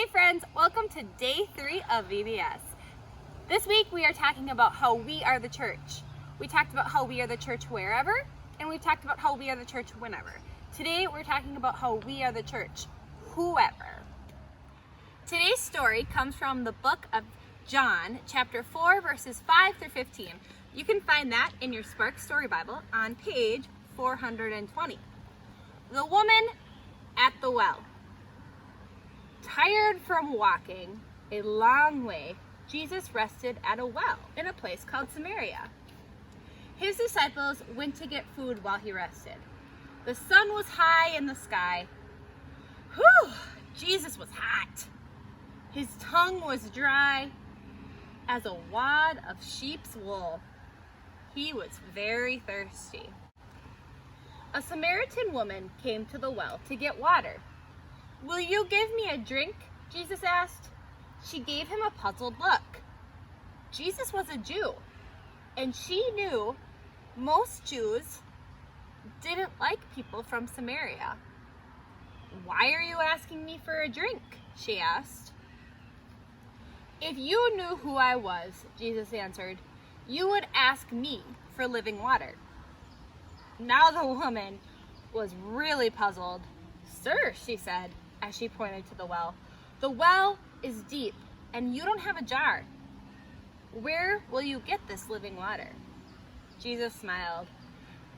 Hey friends, welcome to day 3 of VBS. This week we are talking about how we are the church. We talked about how we are the church wherever, and we talked about how we are the church whenever. Today we're talking about how we are the church whoever. Today's story comes from the book of John, chapter 4, verses 5 through 15. You can find that in your Spark Story Bible on page 420. The woman at the well. Tired from walking a long way, Jesus rested at a well in a place called Samaria. His disciples went to get food while he rested. The sun was high in the sky. Whew! Jesus was hot. His tongue was dry as a wad of sheep's wool. He was very thirsty. A Samaritan woman came to the well to get water. "Will you give me a drink?" Jesus asked. She gave him a puzzled look. Jesus was a Jew, and she knew most Jews didn't like people from Samaria. "Why are you asking me for a drink?" she asked. "If you knew who I was," Jesus answered, "you would ask me for living water." Now the woman was really puzzled. "Sir," she said, as she pointed to the well, "the well is deep, and you don't have a jar. Where will you get this living water?" Jesus smiled.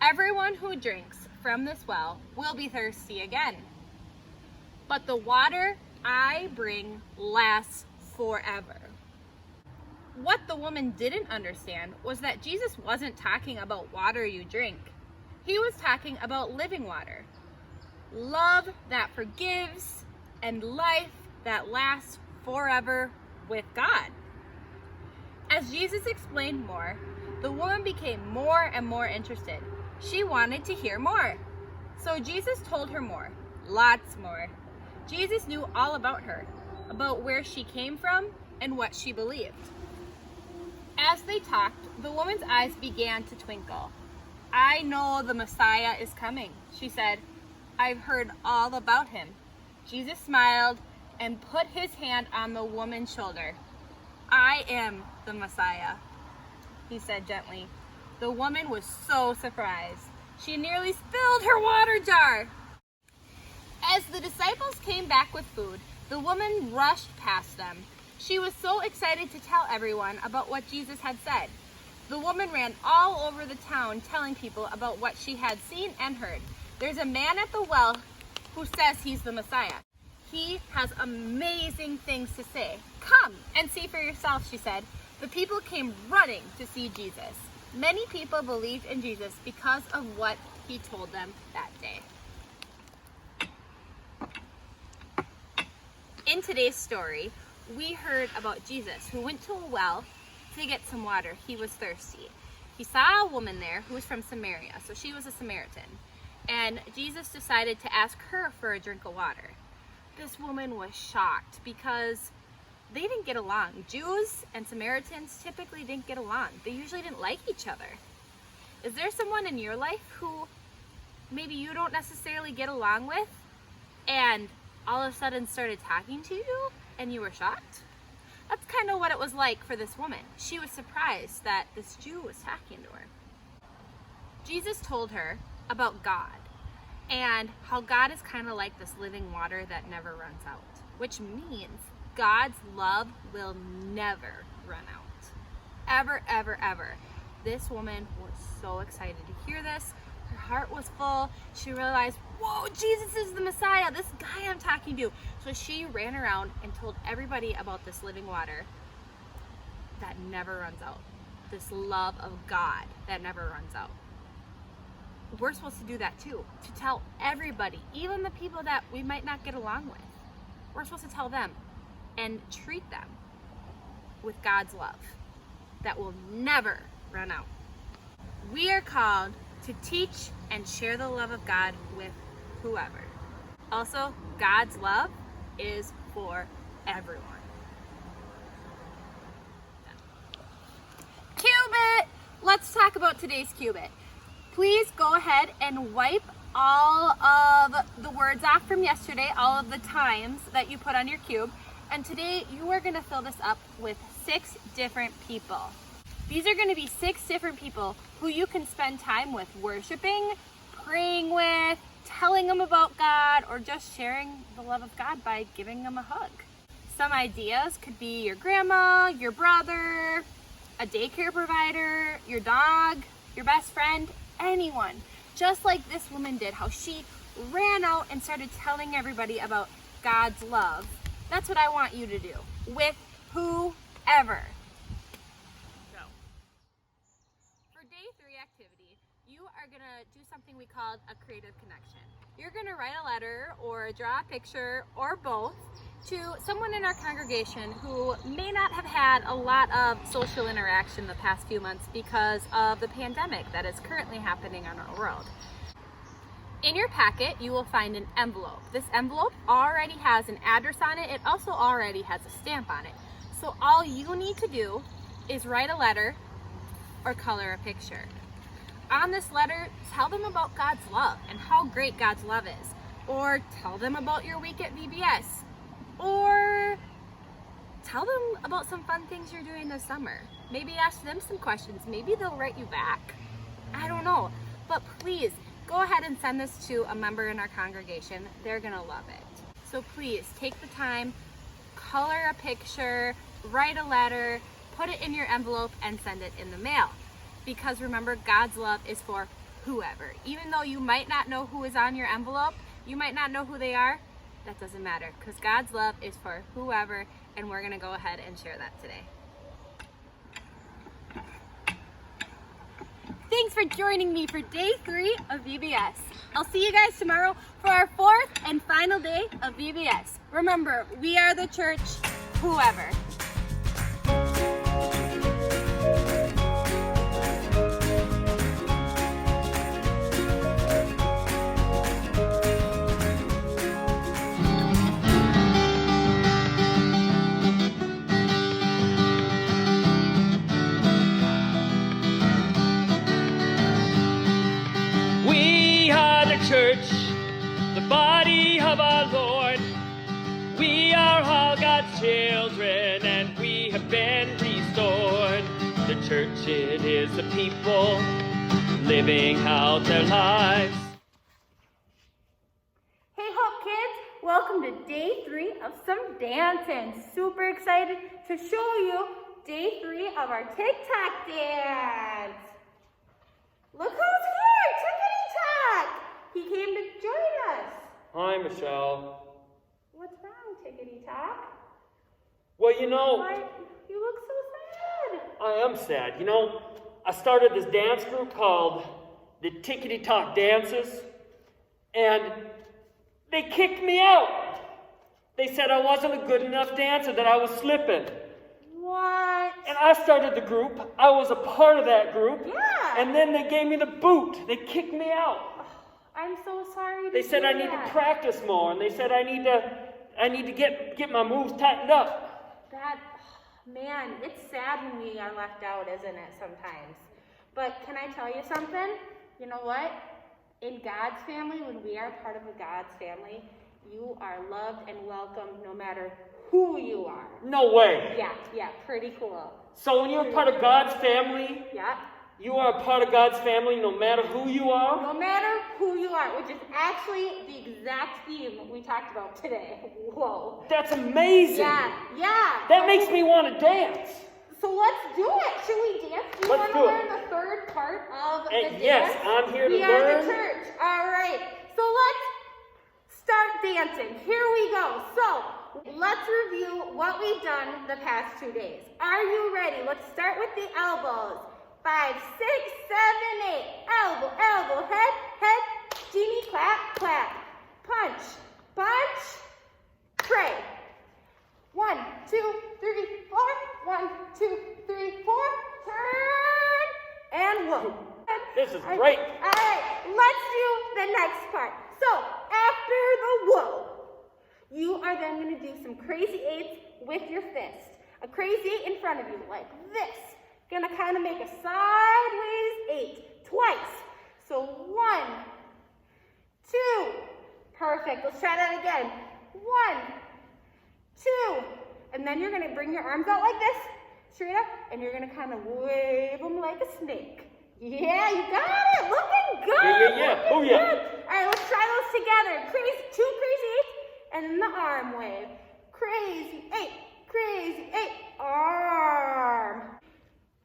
"Everyone who drinks from this well will be thirsty again. But the water I bring lasts forever." What the woman didn't understand was that Jesus wasn't talking about water you drink. He was talking about living water. Love that forgives and life that lasts forever with God. As Jesus explained more, the woman became more and more interested. She wanted to hear more. So Jesus told her more, lots more. Jesus knew all about her, about where she came from and what she believed. As they talked, the woman's eyes began to twinkle. "I know the Messiah is coming," she said. "I've heard all about him." Jesus smiled and put his hand on the woman's shoulder. "I am the Messiah," he said gently. The woman was so surprised. She nearly spilled her water jar. As the disciples came back with food, the woman rushed past them. She was so excited to tell everyone about what Jesus had said. The woman ran all over the town telling people about what she had seen and heard. "There's a man at the well who says he's the Messiah. He has amazing things to say. Come and see for yourself," she said. The people came running to see Jesus. Many people believed in Jesus because of what he told them that day. In today's story, we heard about Jesus who went to a well to get some water. He was thirsty. He saw a woman there who was from Samaria, so she was a Samaritan. And Jesus decided to ask her for a drink of water. This woman was shocked because they didn't get along. Jews and Samaritans typically didn't get along. They usually didn't like each other. Is there someone in your life who maybe you don't necessarily get along with and all of a sudden started talking to you and you were shocked? That's kind of what it was like for this woman. She was surprised that this Jew was talking to her. Jesus told her about God and how God is kind of like this living water that never runs out, which means God's love will never run out. Ever, ever, ever. This woman was so excited to hear this. Her heart was full. She realized, whoa, Jesus is the Messiah, this guy I'm talking to. So she ran around and told everybody about this living water that never runs out. This love of God that never runs out. We're supposed to do that too, to tell everybody, even the people that we might not get along with. We're supposed to tell them and treat them with God's love that will never run out. We are called to teach and share the love of God with whoever. Also, God's love is for everyone. Cubit! Let's talk about today's Cubit. Please go ahead and wipe all of the words off from yesterday, all of the times that you put on your cube, And today you are going to fill this up with 6 different people. These are going to be 6 different people who you can spend time with worshiping, praying with, telling them about God, or just sharing the love of God by giving them a hug. Some ideas could be your grandma, your brother, a daycare provider, your dog, your best friend, anyone. Just like this woman did, how she ran out and started telling everybody about God's love. That's what I want you to do with whoever. So, for day 3 activity, you are going to do something we called a creative connection. You're going to write a letter or draw a picture or both to someone in our congregation who may not have had a lot of social interaction the past few months because of the pandemic that is currently happening in our world. In your packet, you will find an envelope. This envelope already has an address on it. It also already has a stamp on it. So all you need to do is write a letter or color a picture. On this letter, tell them about God's love and how great God's love is. Or tell them about your week at VBS. Or tell them about some fun things you're doing this summer. Maybe ask them some questions. Maybe they'll write you back. I don't know. But please, go ahead and send this to a member in our congregation. They're going to love it. So please, take the time, color a picture, write a letter, put it in your envelope, and send it in the mail. Because remember, God's love is for whoever. Even though you might not know who is on your envelope, you might not know who they are, that doesn't matter. Because God's love is for whoever, and we're going to go ahead and share that today. Thanks for joining me for day 3 of VBS. I'll see you guys tomorrow for our 4th and final day of VBS. Remember, we are the church, whoever. Church, the body of our Lord. We are all God's children, and we have been restored. The church, it is the people living out their lives. Hey Hope Kids, welcome to day 3 of some dancing. Super excited to show you day 3 of our TikTok dance. Look who's here, Tickety-Tock! He came to join us. Hi, Michelle. What's wrong, Tickety-Tock? Well, you know, You look so sad. I am sad. You know, I started this dance group called the Tickety-Tock Dances, and they kicked me out. They said I wasn't a good enough dancer, that I was slipping. What? And I started the group. I was a part of that group. Yeah. And then they gave me the boot. They kicked me out. I'm so sorry. They said I need to practice more, and they said I need to get my moves tightened up. Man, it's sad when we are left out, isn't it, sometimes? But can I tell you something? You know what? In God's family, when we are part of a God's family, you are loved and welcomed no matter who you are. No way. Yeah, pretty cool. So when you're part of God's family, Yeah. you are a part of God's family no matter who you are? No matter who you are, which is actually the exact theme we talked about today. Whoa. That's amazing. Yeah. That makes me want to dance. So let's do it. Should we dance? Do you want to learn the third part of the dance? Yes, I'm here to learn. We are the church. All right. So let's start dancing. Here we go. So let's review what we've done the past 2 days. Are you ready? Let's start with the elbows. 5, 6, 7, 8. Elbow, elbow, head, head. Jimmy, clap, clap. Punch, punch, pray. 1, 2, 3, 4. 1, 2, 3, 4. Turn and whoa. This is great. All right, let's do the next part. So after the whoa, you are then going to do some crazy eights with your fist. A crazy 8 in front of you, like this. Gonna kind of make a sideways 8 twice. So 1, 2. Perfect. Let's try that again. 1, 2. And then you're going to bring your arms out like this, straight up, and you're going to kind of wave them like a snake. Yeah, you got it. Looking good. Yeah. Oh, yeah. Good. All right, let's try those together. Two crazy eights, and then the arm wave. Crazy eight, arm.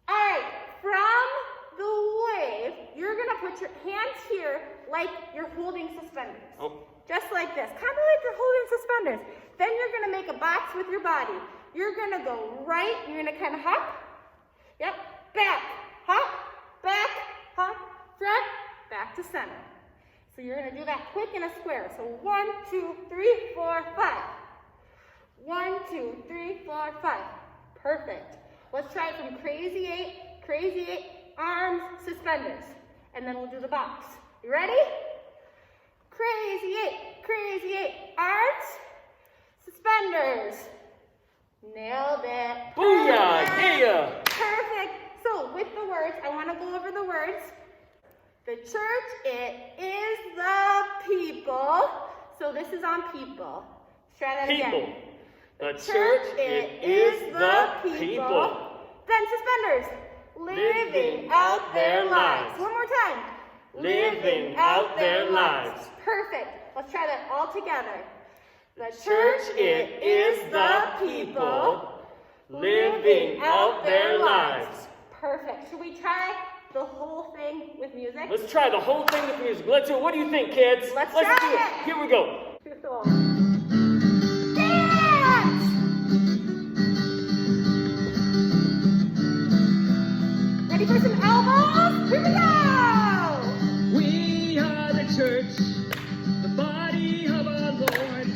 All right, from the wave, you're going to put your hands here like you're holding suspenders. Oh. Just like this, kind of like you're holding suspenders. Then you're going to make a box with your body. You're going to go right, you're going to kind of hop. Yep, back, hop, back, hop, front, back to center. So you're going to do that quick in a square. So 1, 2, 3, 4, 5. 1, 2, 3, 4, 5. Perfect. Let's try it from crazy eight, arms, suspenders. And then we'll do the box. You ready? Crazy eight, arms, suspenders. Nailed it. Booyah, Perfect. yeah. Perfect. So with the words, I want to go over the words. The church, it is the people. So this is on people. Let's try that People. again. The church, it is the people. Then suspenders. Living out their lives. One more time. Living out their lives. Perfect. Let's try that all together. The Church, it is the people living out their lives. Perfect. Should we try the whole thing with music? Let's try the whole thing with music. Let's do it. What do you think, kids? Let's do try it. it. Here we go. Dance! Ready for some elbows? Here we go! We are the church, the body of our Lord.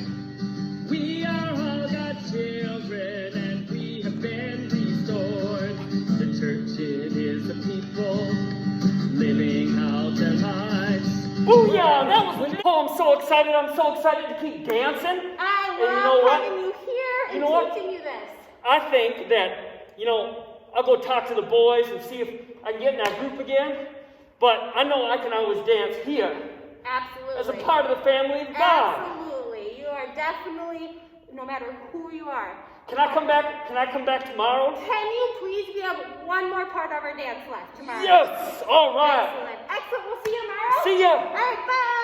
We are all God's children, and we have been restored. The church, it is the people living out their lives. Booyah! That was oh, I'm so excited. I'm so excited to keep dancing. I And love having you here You know what? and teaching you this. I think that, I'll go talk to the boys and see if I can get in that group again. But I know I can always dance here Absolutely. as a part of the family of God. Absolutely. You are definitely, no matter who you are. Can I come back? Can I come back tomorrow? Can you please, we have one more part of our dance left tomorrow. Yes! All right. Excellent. Excellent. We'll see you tomorrow. See ya. All right. Bye.